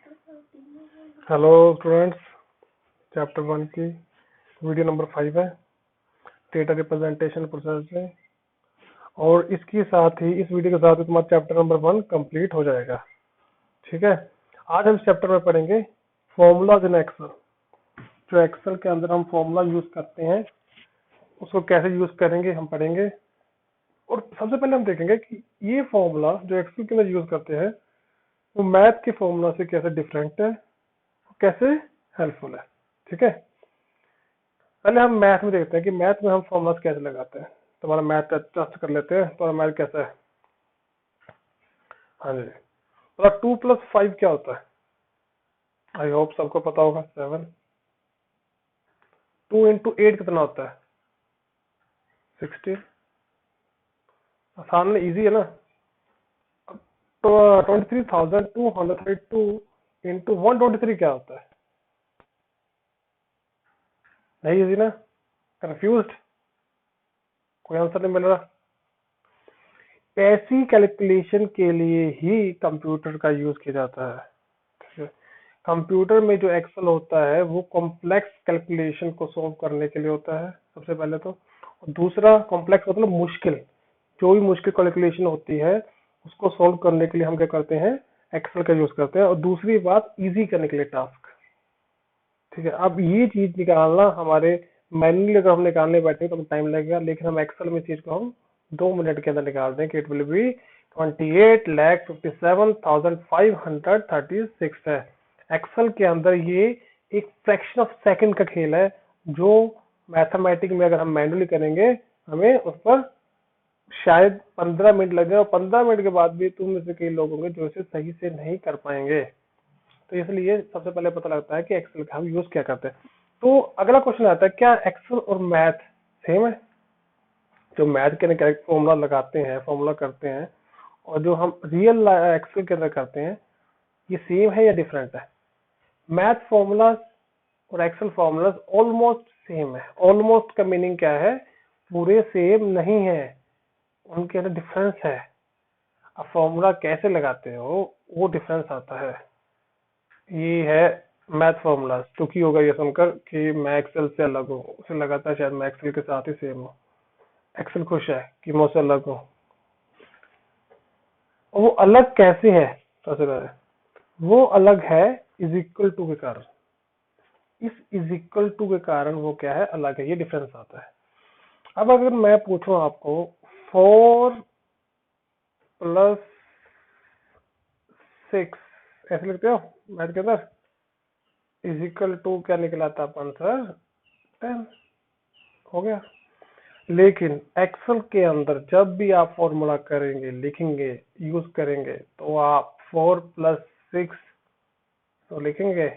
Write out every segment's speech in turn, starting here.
Hello students, chapter 1 की video number 5 है data representation process में। और इसके साथ ही इस वीडियो के साथ ही तुम्हारा चैप्टर नंबर 1 कंप्लीट हो जाएगा। ठीक है, आज हम इस चैप्टर में पढ़ेंगे फॉर्मूलाज इन एक्सेल। जो एक्सेल के अंदर हम फॉर्मूला यूज करते हैं उसको कैसे यूज करेंगे हम पढ़ेंगे। और सबसे पहले हम देखेंगे कि ये फॉर्मूला जो एक्सेल के अंदर यूज करते हैं वो मैथ के फॉर्मूला से कैसे डिफरेंट है, कैसे हेल्पफुल है। ठीक है, पहले हम मैथ में देखते हैं कि मैथ में हम फॉर्मूलाज कैसे लगाते हैं। तुम्हारा मैथ टेस्ट कर लेते हैं, तुम्हारा मैथ कैसा है। हाँ जी, तो 2+5 क्या होता है? आई होप सबको पता होगा 7। 2 इंटू 8 कितना होता है? 16। आसान है, इजी है ना। तो 23,232 इंटू 123 क्या होता है? नहीं इजी ना, कंफ्यूज्ड, कोई आंसर नहीं मिल रहा। ऐसी कैलकुलेशन के लिए ही कंप्यूटर का यूज किया जाता है। कंप्यूटर में जो एक्सेल होता है वो कॉम्प्लेक्स कैलकुलेशन को सॉल्व करने के लिए होता है सबसे पहले तो। और दूसरा कॉम्प्लेक्स मतलब मुश्किल, जो भी मुश्किल कैलकुलेशन होती है उसको सॉल्व करने के लिए हम क्या करते हैं, एक्सेल का यूज करते हैं। और दूसरी बात इजी करने के लिए टास्क। ठीक है, अब ये चीज निकालना हमारे मैनुअली अगर हम निकालने बैठे तो टाइम लगेगा, लेकिन हम एक्सेल में चीज को हम 2 मिनट के अंदर निकाल दें कि इट विल बी 28,57,536 है। एक्सेल के अंदर ये एक फ्रैक्शन ऑफ सेकंड का खेल है, जो मैथमेटिक में अगर हम मैनुअली करेंगे हमें उस पर शायद 15 मिनट लगे, और 15 मिनट के बाद भी तुम में से कई लोग होंगे जो इसे सही से नहीं कर पाएंगे। तो इसलिए सबसे पहले पता लगता है कि एक्सेल का हम यूज क्या करते हैं। तो अगला क्वेश्चन आता है, क्या एक्सेल और मैथ सेम है? जो मैथ के अंदर फॉर्मूला लगाते हैं, फॉर्मूला करते हैं, और जो हम रियल एक्सेल के अंदर करते हैं, ये सेम है या डिफरेंट है? मैथ फॉर्मूलाज और एक्सेल फॉर्मूलाज ऑलमोस्ट सेम है। ऑलमोस्ट का मीनिंग क्या है? पूरे सेम नहीं है, उनके अंदर डिफरेंस है। अब फॉर्मूला कैसे लगाते हो वो डिफरेंस आता है। ये है मैथ फॉर्मूलाज। दुखी होगा ये सुनकर कि मैं एक्सेल से अलग हूँ, उसे लगाता है शायद मैं एक्सेल के साथ ही सेम हूँ। एक्सेल खुश है कि मैं उससे अलग हूँ। और वो अलग कैसे है? सबसे पहले वो अलग है इज इक्वल टू के कारण। इस इज इक्वल टू के कारण वो क्या है, अलग है, ये डिफरेंस आता है। अब अगर मैं पूछूं आपको 4+6 ऐसे लिखते हो मैथ के अंदर, इज इक्वल टू क्या निकलाता है आंसर? 10 हो गया। लेकिन एक्सेल के अंदर जब भी आप फॉर्मूला करेंगे, लिखेंगे, यूज करेंगे, तो आप 4+6 तो लिखेंगे,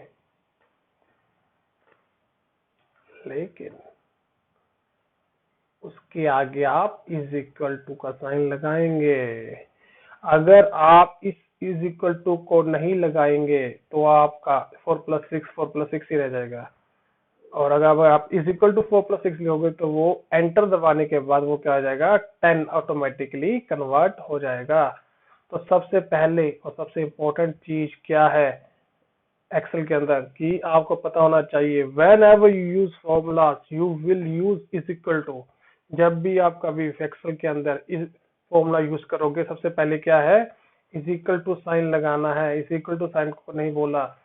लेकिन उसके आगे आप इज इक्वल टू का साइन लगाएंगे। अगर आप इस इज इक्वल टू को नहीं लगाएंगे तो आपका 4+6 ही रह जाएगा। और अगर आप इज इक्वल टू 4+6 लिखोगे तो वो एंटर दबाने के बाद वो क्या हो जाएगा, 10 ऑटोमेटिकली कन्वर्ट हो जाएगा। तो सबसे पहले और सबसे इम्पोर्टेंट चीज क्या है एक्सेल के अंदर कि आपको पता होना चाहिए, whenever you use formulas you will use is equal to. जब भी आप कभी एक्सेल के अंदर इस फॉर्मूला यूज करोगे सबसे पहले क्या है, इज इक्वल टू साइन लगाना है। इज इक्वल टू साइन को नहीं बोला,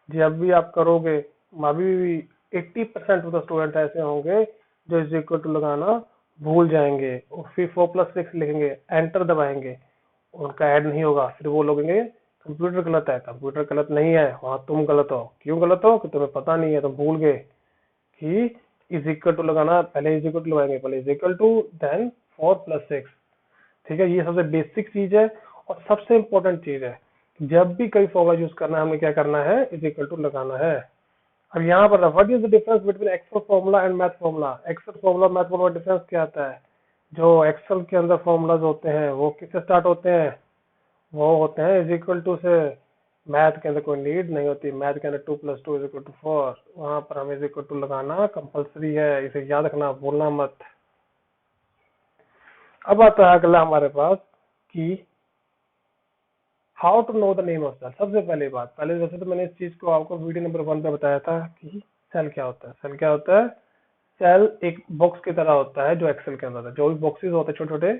जब भी आप करोगे, अभी भी 80% ऑफ द स्टूडेंट ऐसे होंगे जो इज इक्वल टू लगाना भूल जाएंगे और फिर 4+6 लिखेंगे, एंटर दबाएंगे, उनका ऐड नहीं होगा। फिर वो लोग कंप्यूटर गलत है। कंप्यूटर गलत नहीं है, वहां तुम गलत हो। क्यों गलत हो? कि तुम्हें पता नहीं है, तुम भूल गए कि इज इक्वल टू लगाना, पहले इज इक्वल टू लगाएंगे, पहले इज इक्वल टू देन 4+6। ठीक है, ये सबसे बेसिक चीज है और सबसे इंपॉर्टेंट चीज है। जब भी कोई फॉर्मूला यूज करना है हमें क्या करना है, इज इक्वल टू लगाना है। अब यहाँ पर what is the difference between Excel formula and math formula? Excel formula math formula difference क्या आता है? जो एक्सेल के अंदर फॉर्मूलाज होते हैं वो किससे स्टार्ट होते हैं? वो होते हैं इज इक्वल टू से। मैथ के अंदर कोई नीड नहीं होती। मैथ के अंदर 2+2 = 4, वहां पर हमें इज इक्वल टू लगाना कंपलसरी है, इसे याद रखना, भूलना मत। अब आता है अगला हमारे पास कि how to know the name of cell. सबसे पहली बात, पहले वैसे तो मैंने इस चीज को आपको वीडियो नंबर 1 पे बताया था कि सेल क्या होता है। सेल क्या होता है? सेल एक बॉक्स की तरह होता है जो एक्सेल के अंदर है। जो भी बॉक्सेस होते हैं छोटे छोटे,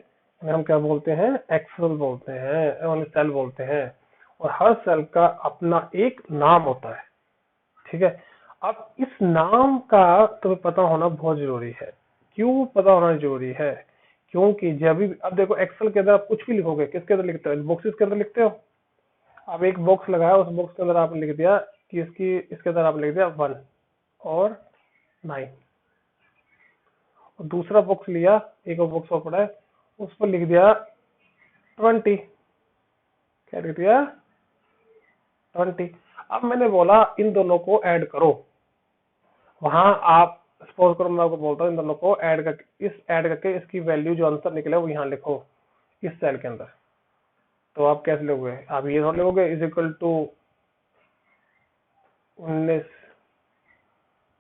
उन्हें हम क्या बोलते हैं? एक्सेल बोलते हैं और सेल बोलते हैं। और हर सेल का अपना एक नाम होता है, ठीक है। अब इस नाम का तुम्हें पता होना बहुत जरूरी है। क्यों पता होना जरूरी है? क्योंकि जब भी, अब देखो एक्सेल के अंदर आप कुछ भी लिखोगे, किसके अंदर लिखते हो? बॉक्सेस के अंदर लिखते हो। अब एक बॉक्स लगाया, उस बॉक्स के अंदर आपने लिख दिया कि इसके अंदर आपने लिख दिया 1 और 9। और दूसरा बॉक्स लिया, एक और बॉक्स और पड़ा है, उस पर लिख दिया 20। क्या लिख दिया? 20। अब मैंने बोला इन दोनों को ऐड करो। वहां आप सपोज करो, मैं आपको बोलता हूँ इन दोनों को ऐड करके इसकी वैल्यू जो आंसर निकले वो यहाँ लिखो इस सेल के अंदर। तो आप कैसे लिखोगे? आप ये थोड़ा लिखोगे is equal to 19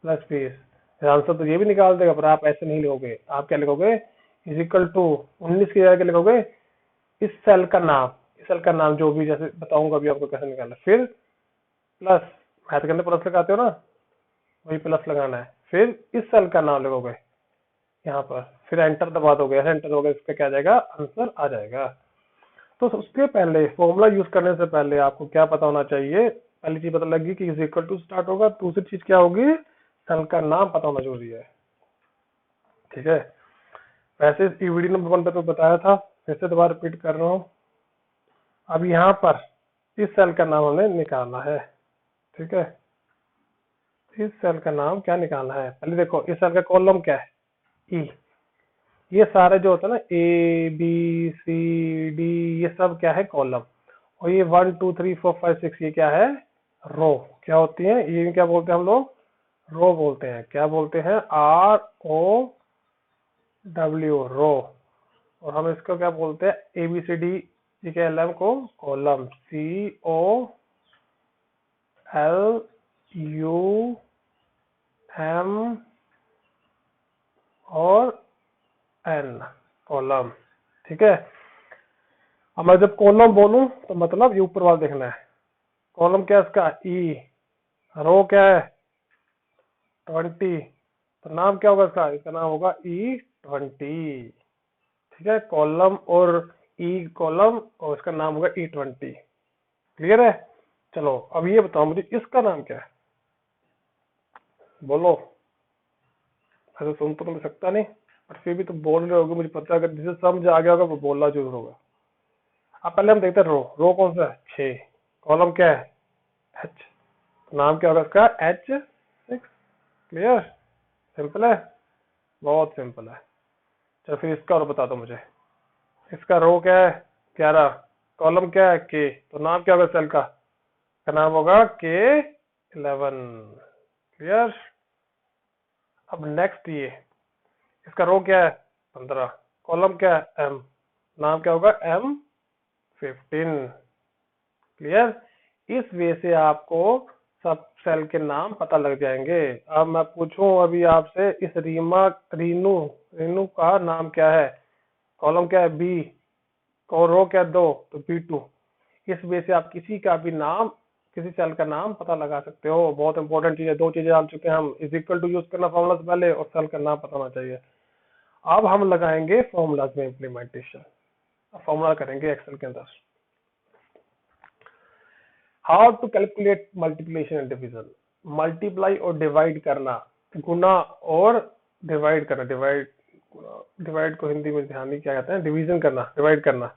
plus 20। Answer तो ये भी निकाल देगा, पर आप ऐसे नहीं लिखोगे। आप क्या लिखोगे? इज इक्वल टू 19 की जगह क्या लिखोगे? इस सेल का नाम, इस सेल का नाम जो भी, जैसे बताऊंगा अभी आपको कैसे निकालना। फिर प्लस, मैथ के अंदर प्लस लगाते हो ना, वही प्लस लगाना है। फिर इस सेल का नाम लिखोगे यहाँ पर, फिर एंटर दबा दोगे। ऐसे एंटर दोगे, इसका क्या आ जाएगा? आंसर आ जाएगा। तो उसके पहले, फॉर्मूला यूज करने से पहले आपको क्या पता होना चाहिए? पहली चीज पता लगी कि इज इक्वल टू स्टार्ट होगा। दूसरी चीज क्या होगी? सेल का नाम पता होना जरूरी है, ठीक है। वैसे वीडियो नंबर 1 पे तो बताया था, फिर से दोबारा रिपीट कर रहा हूँ। अब यहाँ पर इस सेल का नाम हमें निकालना है, ठीक है। इस सेल का नाम क्या निकालना है? पहले देखो इस सेल का कॉलम क्या है? ई। ये सारे जो होता है ना, ए बी सी डी, ये सब क्या है? कॉलम। और ये 1 2 3 4 5 6, ये क्या है? रो। क्या होती है ये? क्या बोलते हैं हम लोग? रो बोलते हैं। क्या बोलते हैं? ROW, रो। और हम इसको क्या बोलते हैं? ABCD जी के LM को कॉलम, COLUM और N, कॉलम, ठीक है। अब मैं जब कॉलम बोलूं तो मतलब ये ऊपर वाला देखना है। कॉलम क्या है इसका? ई। रो क्या है? 20। तो नाम क्या होगा इसका? इसका नाम होगा E20, ठीक है। कॉलम और ई कॉलम, और इसका नाम होगा E20। क्लियर है? चलो अब ये बताओ मुझे, इसका नाम क्या है? बोलो। ऐसे सुन तो मिल सकता नहीं, पर फिर भी तो बोल रहे होगे, मुझे पता है। अगर जिसे समझ आ गया होगा वो बोलना जरूर होगा। अब पहले हम देखते हैं रो। रो कौन सा है? 6। कॉलम क्या है? H। नाम क्या होगा इसका? H6। क्लियर? सिंपल है, बहुत सिंपल है। चलो फिर इसका और बता दो मुझे। इसका रो क्या है? 11। कॉलम क्या है? K। तो नाम क्या होगा सेल का नाम होगा K11। क्लियर? अब नेक्स्ट ये, इसका रो क्या है? 15। कॉलम क्या है? M। नाम क्या होगा? M15। क्लियर? इस वे से आपको सब सेल के नाम पता लग जाएंगे। अब मैं पूछूं अभी आपसे, इस रीनू रीनू का नाम क्या है? कॉलम क्या है? B। और रो क्या है? 2, तो B2। इस वे से आप किसी का भी नाम, किसी सेल का नाम पता लगा सकते हो। बहुत इंपॉर्टेंट चीज है। 2 चीजें जान चुके हैं हम, इज इक्वल टू यूज करना फॉर्मूला से पहले, और सेल का नाम पता होना चाहिए। अब हम लगाएंगे फॉर्मूलाज में इम्प्लीमेंटेशन। फॉर्मूला करेंगे एक्सेल के अंदर। How to calculate multiplication and division. Multiply और डिवाइड करना, गुना और डिवाइड करना। डिवाइड को हिंदी में ध्यान नहीं, क्या कहते हैं? डिवीजन करना, डिवाइड करना।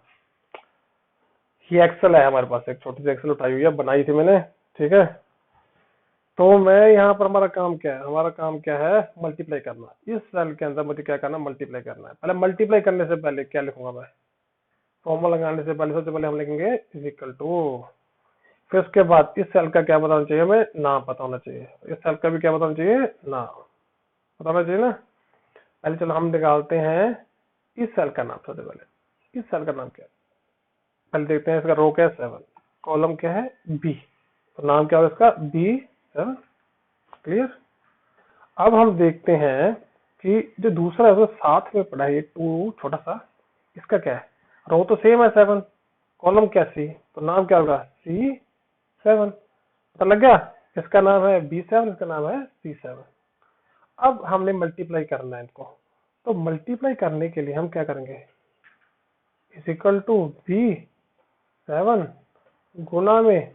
ये एक्सेल है हमारे पास, एक छोटी सी एक्सेल उठाई हुई है, बनाई थी मैंने, ठीक है। तो मैं यहाँ पर, हमारा काम क्या है? हमारा काम क्या है? मल्टीप्लाई करना। इस सेल के अंदर मुझे क्या करना? मल्टीप्लाई करना है। पहले मल्टीप्लाई करने से पहले क्या लिखूंगा मैं? फॉर्मूला लगाने से पहले सबसे पहले हम लिखेंगे इज इक्वल टू। फिर उसके बाद इस सेल का क्या बताना चाहिए हमें? नाम पता होना चाहिए। इस सेल का भी क्या बताना चाहिए? नाम बताना चाहिए ना। पहले चलो हम निकालते हैं इस सेल का नाम। सबसे पहले इस सेल का नाम क्या है? पहले देखते हैं इसका रो क्या है? 7। कॉलम क्या है? B। तो नाम क्या होगा इसका? B7। क्लियर? अब हम देखते हैं कि जो दूसरा है वो साथ में पड़ा है, ये 2 छोटा सा, इसका क्या है? रो तो सेम है 7, कॉलम क्या सी, तो नाम क्या होगा C7, पता लग गया। इसका नाम है B7, इसका नाम है C7। अब हमने मल्टीप्लाई करना है इनको, तो मल्टीप्लाई करने के लिए हम क्या करेंगे, इज इक्वल टू B7 गुना में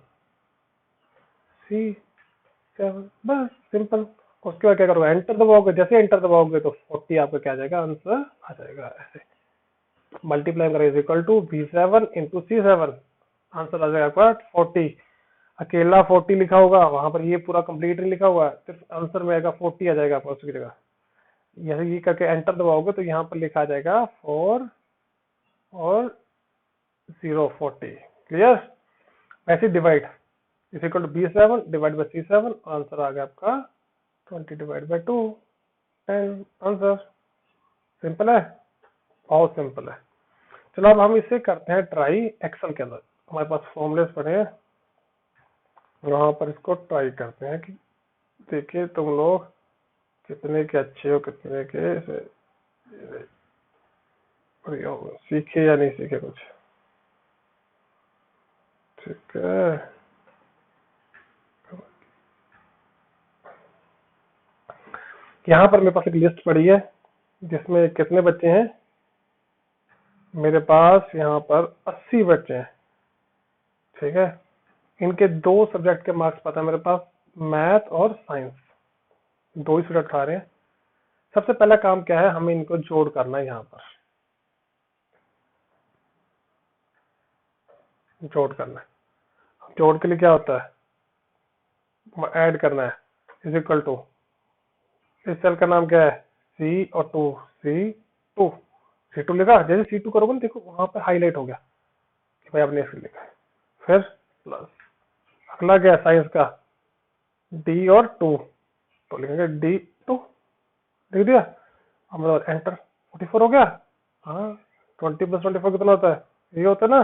C7, बस सिंपल। उसके बाद क्या करोगे, एंटर दबाओगे, जैसे एंटर दबाओगे तो 40 आपका क्या आ जाएगा, आंसर आ जाएगा। ऐसे मल्टीप्लाई करें, is equal to B7 into C7, answer आ जाएगा आपका 40। अकेला 40 लिखा होगा वहां पर, ये पूरा कंप्लीट नहीं लिखा हुआ, सिर्फ आंसर में आएगा 40 आ जाएगा आपको उसकी जगह। यही ये करके एंटर दबाओगे तो यहाँ पर लिखा आ जाएगा 4 और 040। क्लियर। वैसे divide, is equal to B7 divide by C7, answer आ गया आपका 20 डिवाइड बाई 2, 10 आंसर। सिंपल है, बहुत सिंपल है। चलो अब हम इसे करते हैं ट्राई एक्सेल के अंदर, हमारे पास फॉर्मूलेस पड़े हैं, वहां पर इसको ट्राई करते हैं कि देखिए तुम लोग कितने के अच्छे हो, कितने के सीखे या नहीं सीखे कुछ। ठीक है, यहाँ पर मेरे पास एक लिस्ट पड़ी है जिसमें कितने बच्चे हैं, मेरे पास यहाँ पर 80 बच्चे हैं। ठीक है, इनके 2 सब्जेक्ट के मार्क्स पता है मेरे पास, मैथ और साइंस, 2 ही स्टूडेंट आ रहे हैं। सबसे पहला काम क्या है, हमें इनको जोड़ करना है। यहाँ पर जोड़ करना है, जोड़ के लिए क्या होता है, ऐड करना है, इज इक्वल टू, इस सेल का नाम क्या है C और 2, C2 लिखा, जैसे C2 करोगे ना देखो वहां पर हाईलाइट हो गया कि भाई आपने ऐसे लिखा है। फिर प्लस, अगला क्या है साइंस का, D और 2, तो लिखेंगे D2, लिख दिया। अब एंटर, 44 हो गया। हाँ, 20 प्लस 24 कितना होता है, ये होता है ना।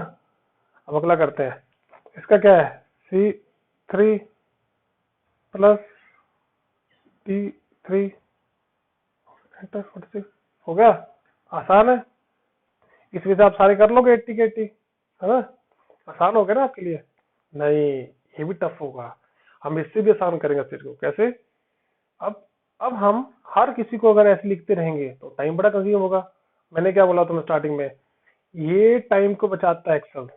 अब अगला करते हैं, इसका क्या है C3 प्लस D3, एंटर, 46 हो गया। आसान है, इस वजह से आप सारे कर लोगे 80 के 80, है ना। आसान हो गया ना आपके लिए। नहीं, ये भी टफ होगा, हम इससे भी आसान करेंगे चीज को। कैसे, अब हम हर किसी को अगर ऐसे लिखते रहेंगे तो टाइम बड़ा कंज्यूम होगा। मैंने क्या बोला तुम्हें स्टार्टिंग में, ये टाइम को बचाता है एक्सेल।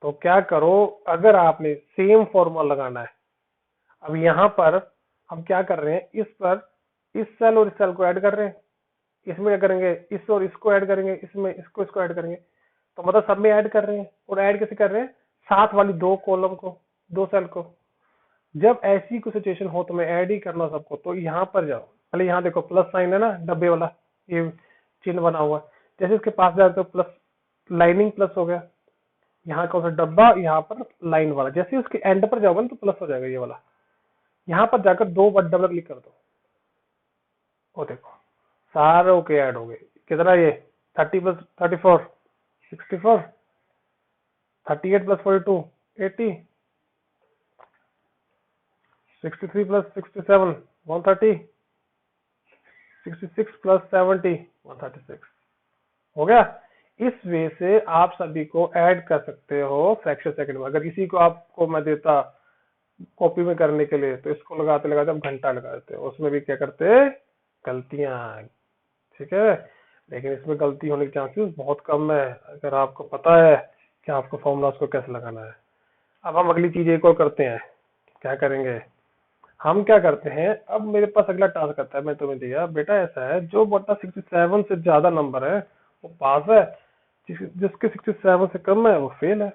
तो क्या करो, अगर आपने सेम फॉर्मूला लगाना है, अब यहाँ पर हम क्या कर रहे हैं, इस पर इस सेल और इस सेल को ऐड कर रहे हैं, इसमें क्या करेंगे, इस और इसको ऐड करेंगे, इसमें इसको इसको ऐड करेंगे, तो मतलब सब में ऐड कर रहे हैं। और ऐड कैसे कर रहे हैं, साथ वाली 2 कॉलम को, 2 सेल को। जब ऐसी कोई सिचुएशन हो तो मैं ऐड ही करना सबको, तो यहाँ पर जाओ, पहले यहाँ देखो प्लस साइन है ना, डब्बे वाला ये चिन्ह बना हुआ, जैसे इसके पास जाए तो प्लस, लाइनिंग प्लस हो गया, यहाँ कौन सा डब्बा, यहाँ पर लाइन वाला, जैसे उसके एंड पर जाओगे ना तो प्लस हो जाएगा ये वाला। यहाँ पर जाकर 2 बार डबल क्लिक कर दो, वो देखो सारे ओके ऐड हो गए। कितना ये 30 प्लस 34 64, 38 प्लस 42 80, 63 प्लस 67 130, 66 प्लस 70 136 हो गया। इस वे से आप सभी को ऐड कर सकते हो फ्रैक्शन सेकंड में। अगर किसी को आपको मैं देता कॉपी में करने के लिए तो इसको लगाते लगाते आप घंटा लगा देते, उसमें भी क्या करते गलतियां। ठीक है, लेकिन इसमें गलती होने के चांसेस बहुत कम है अगर आपको पता है कि आपको फॉर्मूलाज को कैसे लगाना है। अब हम अगली चीज एक और करते हैं, क्या करेंगे, हम क्या करते हैं, अब मेरे पास अगला टास्क आता है, मैं तुम्हें दिया बेटा ऐसा है, जो बटा 67 से ज्यादा नंबर है वो पास है, जिसके 67 से कम है वो फेल है।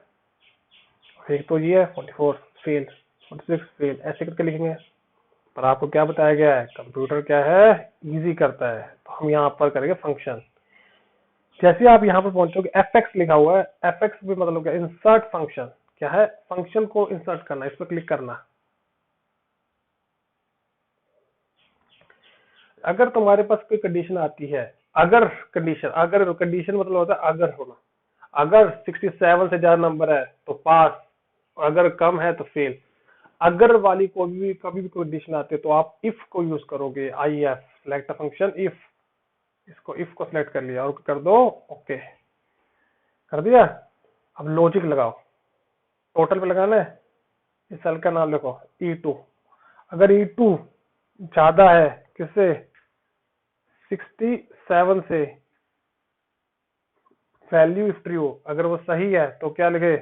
एक तो ये है 44 फेल, 46 फेल, ऐसे करके लिखेंगे। पर आपको क्या बताया गया है, कंप्यूटर क्या है, इजी करता है। तो हम यहाँ पर करेंगे फंक्शन। जैसे आप यहाँ पर पहुंचोगे, fx लिखा हुआ है, fx भी मतलब क्या, इंसर्ट फंक्शन। क्या है, फंक्शन को इंसर्ट करना, इस पर क्लिक करना। अगर तुम्हारे पास कोई कंडीशन आती है, अगर कंडीशन मतलब होता है अगर होना, अगर 67 से ज्यादा नंबर है तो पास, और अगर कम है तो फेल। अगर वाली कोई भी कभी भी कंडीशन आती है तो आप इफ को यूज करोगे, IF सिलेक्ट फंक्शन इफ, इसको इफ को सिलेक्ट कर लिया और कर दो ओके, कर दिया। अब लॉजिक लगाओ, टोटल पे लगाना है, इस सेल का नाम लिखो E2। अगर E2 ज्यादा है किससे, 67 से, वैल्यू इफ ट्रू, अगर वो सही है तो क्या लिखे,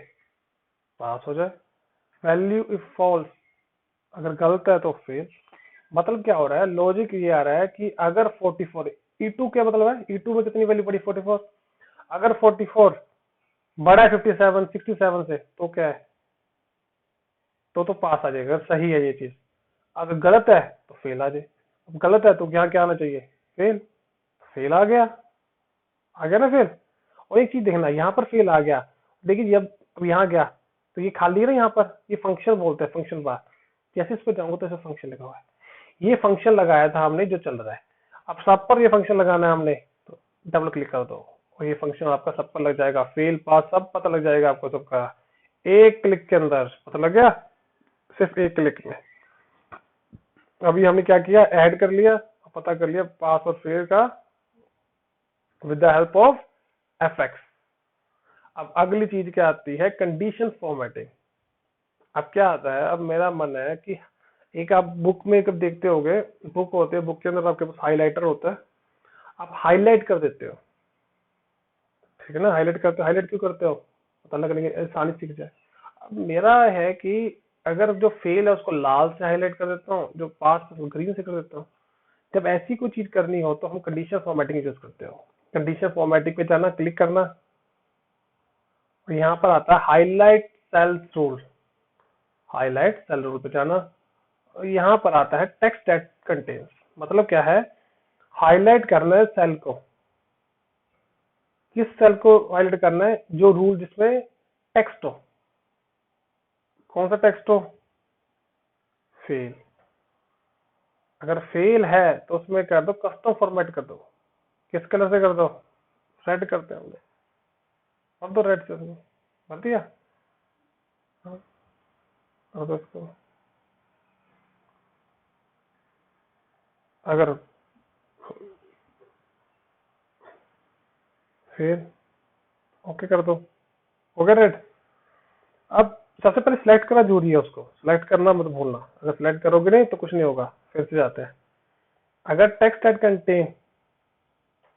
पास हो जाए। वैल्यू इफ फॉल्स, अगर गलत है तो फेल। मतलब क्या हो रहा है, लॉजिक ये आ रहा है कि अगर 44, E2 क्या मतलब है, E2 में कितनी वैल्यू पड़ी 44, अगर 44 बड़ा है 57 67 से तो क्या है, तो पास आ जाएगा, अगर सही है ये चीज। अगर गलत है तो फेल आ जाए। अब गलत है तो यहाँ क्या आना चाहिए, फेल। फेल आ गया ना फेल। और एक चीज देखना, यहाँ पर फेल आ गया, देखिए जब अब यहाँ गया तो ये खाली है ना, यहाँ पर ये फंक्शन बोलते हैं, फंक्शन बार। जैसे इस पर जाऊंगा तो ऐसे फंक्शन लगा हुआ है, ये फंक्शन लगाया था हमने जो चल रहा है। अब सब पर ये फंक्शन लगाना है हमने, तो डबल क्लिक कर दो और ये फंक्शन आपका सब पर लग जाएगा, फेल पास सब पता लग जाएगा आपको सबका, एक क्लिक के अंदर पता लग गया, सिर्फ एक क्लिक में। अभी हमने क्या किया, ऐड कर लिया, पता कर लिया पास और फेल का with the help of fx। अब अगली चीज क्या आती है, कंडीशन फॉर्मेटिंग। अब क्या आता है, अब मेरा मन है कि एक आप बुक में कब देखते होगे, बुक होते हैं, बुक के अंदर आपके पास हाइलाइटर होता है, आप हाईलाइट कर देते हो, ठीक है ना, हाईलाइट करते हो, हाईलाइट क्यों करते हो, पता लगने की आसानी सीख जाए। अब मेरा है कि अगर जो फेल है उसको लाल से हाईलाइट कर देता हूँ, जो पास है उसको ग्रीन से कर देता हूँ। जब ऐसी कोई चीज करनी हो तो हम कंडीशन फॉर्मेटिंग यूज करते हो। कंडीशन फॉर्मेटिंग पे जाना, क्लिक करना, और यहाँ पर आता है highlight cells rule, highlight cell rule पे जाना, और यहाँ पर आता है टेक्स्ट दैट कंटेन्स। मतलब क्या है, हाईलाइट करना है सेल को, किस सेल को हाईलाइट करना है, जो रूल जिसमें टेक्स्ट हो। कौन सा टेक्स्ट हो, फेल। अगर फेल है तो उसमें कर दो कस्टम फॉर्मेट कर दो, किस कलर से कर दो, रेड करते हैं हमने, अब तो रेड से भर दिया। हाँ, अब इसको अगर फेल, ओके कर दो, हो गया रेड। अब सबसे पहले सिलेक्ट करना जरूरी है, उसको सिलेक्ट करना मत भूलना, अगर सिलेक्ट करोगे नहीं तो कुछ नहीं होगा। फिर से जाते हैं, अगर टेक्स्ट एट कंटेन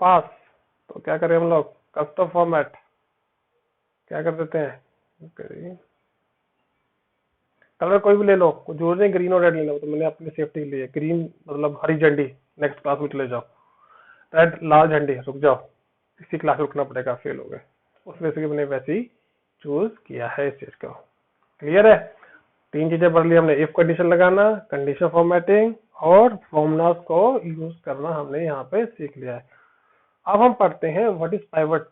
पास, तो क्या करें हम लोग, कस्टम फॉर्मेट क्या कर देते हैं, कलर कोई भी ले लो, कुछ जरूर नहीं, ग्रीन और रेड ले लो, तो मैंने अपनी सेफ्टी के लिए ग्रीन मतलब हरी झंडी, नेक्स्ट क्लास में चले जाओ, रेड लाल झंडी रुक जाओ, इसी क्लास में रुकना पड़ेगा, फेल हो गए। उस वजह से मैंने वैसे ही चूज किया है इस चीज को। क्लियर है, तीन चीजें पढ़ ली हमने, इफ कंडीशन लगाना, कंडीशन फॉर्मेटिंग और फॉर्मूलाज को यूज करना हमने यहाँ पे सीख लिया है। अब हम पढ़ते हैं व्हाट इज पाइवट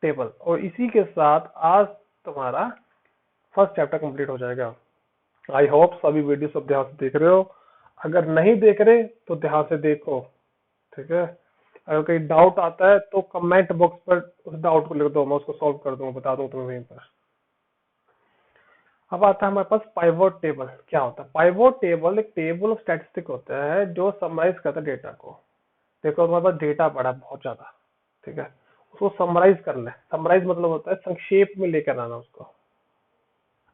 टेबल, और इसी के साथ आज तुम्हारा फर्स्ट चैप्टर कंप्लीट हो जाएगा। आई होप सभी वीडियो सब ध्यान से देख रहे हो, अगर नहीं देख रहे तो ध्यान से देखो, ठीक है। अगर कोई डाउट आता है तो कमेंट बॉक्स पर उस डाउट को लिख दो, मैं उसको सॉल्व कर दूंगा, बता दूंगा तुम्हें वहीं पर। अब आता है हमारे पास पाइवोट टेबल। क्या होता है पाइवोट टेबल, एक टेबल ऑफ स्टैटिस्टिक होता है जो समराइज करता है डेटा को। देखो हमारे पास डेटा पड़ा बहुत ज्यादा, ठीक है, उसको समराइज करना है। समराइज मतलब होता है संक्षेप में लेकर आना उसको।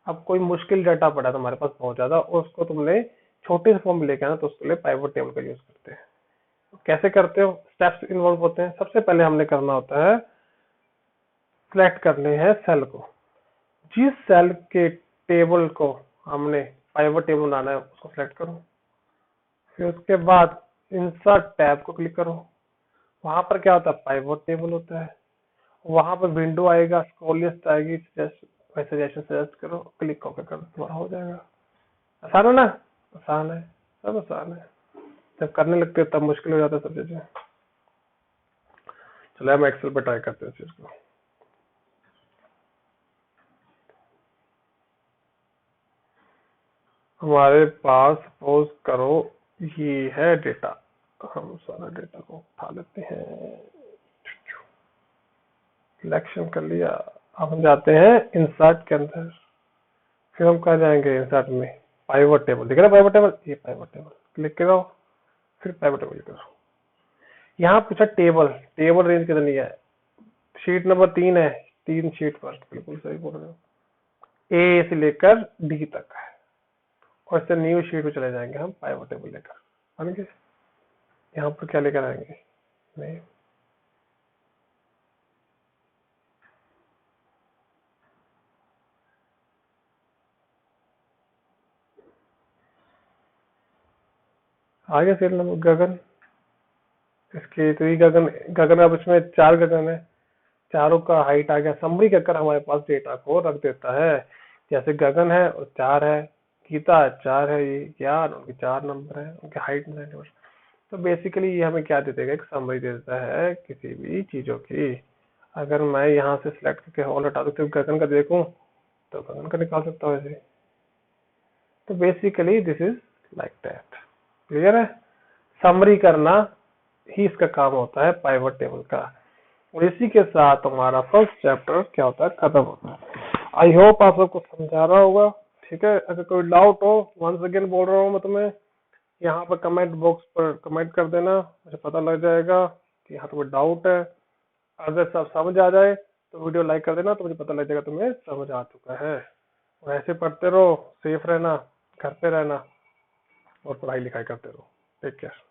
अब कोई मुश्किल डाटा पड़ा तुम्हारे पास बहुत ज्यादा, और उसको तुमने छोटे से फॉर्म में लेके आना, तो उसके लिए पाइवोट टेबल का यूज करते हैं। तो कैसे करते हो, स्टेप्स इन्वॉल्व होते हैं। सबसे पहले हमने करना होता है, सिलेक्ट करने हैं सेल को, जिस सेल के टेबल को हमने पाइवोट टेबल बनाना है उसको सिलेक्ट करो। फिर उसके बाद इंसर्ट टैब को क्लिक करो, वहां पर क्या होता है, पाइवोट टेबल होता है। वहां पर विंडो आएगा, स्क्रॉल लिस्ट आएगी, सजेशन सजेस्ट करो, क्लिक करके कर तुम्हारा हो जाएगा। आसान है ना, आसान है, सब आसान है। जब करने लगते हैं तब मुश्किल हो जाता है सब चीजें। चलो हम एक्सेल पे ट्राई करते हैं इस चीज को। हमारे पास सपोज करो ये है डेटा, हम सारा डेटा को उठा लेते हैं, सिलेक्शन कर लिया। अब हम जाते हैं इंसर्ट के अंदर, फिर हम कहाँ जाएंगे, इंसर्ट में पाइवोट टेबल, दिख रहा है पाइवोट टेबल, ये पाइवोट टेबल क्लिक करो, फिर पाइवोट टेबल करो। यहाँ पूछा टेबल, टेबल रेंज कितनी है, शीट नंबर 3 है, 3 शीट फर्स्ट, बिल्कुल सही बोल रहे हो। ए से लेकर डी तक है, और इससे न्यू शीट में चले जाएंगे हम पाइवट टेबल लेकर, मान गए। यहाँ पर क्या लेकर आएंगे, नहीं आगे सीरियल नंबर गगन, इसके तो ये गगन गगन, अब इसमें 4 गगन है, चारों का हाइट आ गया। समरी कर हमारे पास डेटा को रख देता है, जैसे गगन है और 4 है, गीता 4 है, ये यार उनके 4 नंबर है, उनके हाइट में नंबर। तो बेसिकली ये हमें क्या दे देगा, एक समरी दे देता है किसी भी चीजों की। अगर मैं यहाँ से सिलेक्ट करके ऑल हटा दूं, सिर्फ गगन का देखूं तो गगन का निकाल सकता हूँ ऐसे। तो basically this is like that, clear है। समरी करना ही इसका काम होता है पाइवट टेबल का। और इसी के साथ हमारा फर्स्ट चैप्टर क्या होता है, खत्म होता है। आई होप आप सबको समझा रहा होगा, ठीक है। अगर कोई डाउट हो, वंस अगेन बोल रहा हूँ मैं तुम्हें, यहाँ पर कमेंट बॉक्स पर कमेंट कर देना, मुझे पता लग जाएगा कि यहाँ तो कोई डाउट है। अगर सब समझ आ जाए तो वीडियो लाइक कर देना, तो मुझे पता लग जाएगा तुम्हें समझ आ चुका है। और ऐसे पढ़ते रहो, सेफ रहना, घर पे रहना और पढ़ाई लिखाई करते रहो। Take care.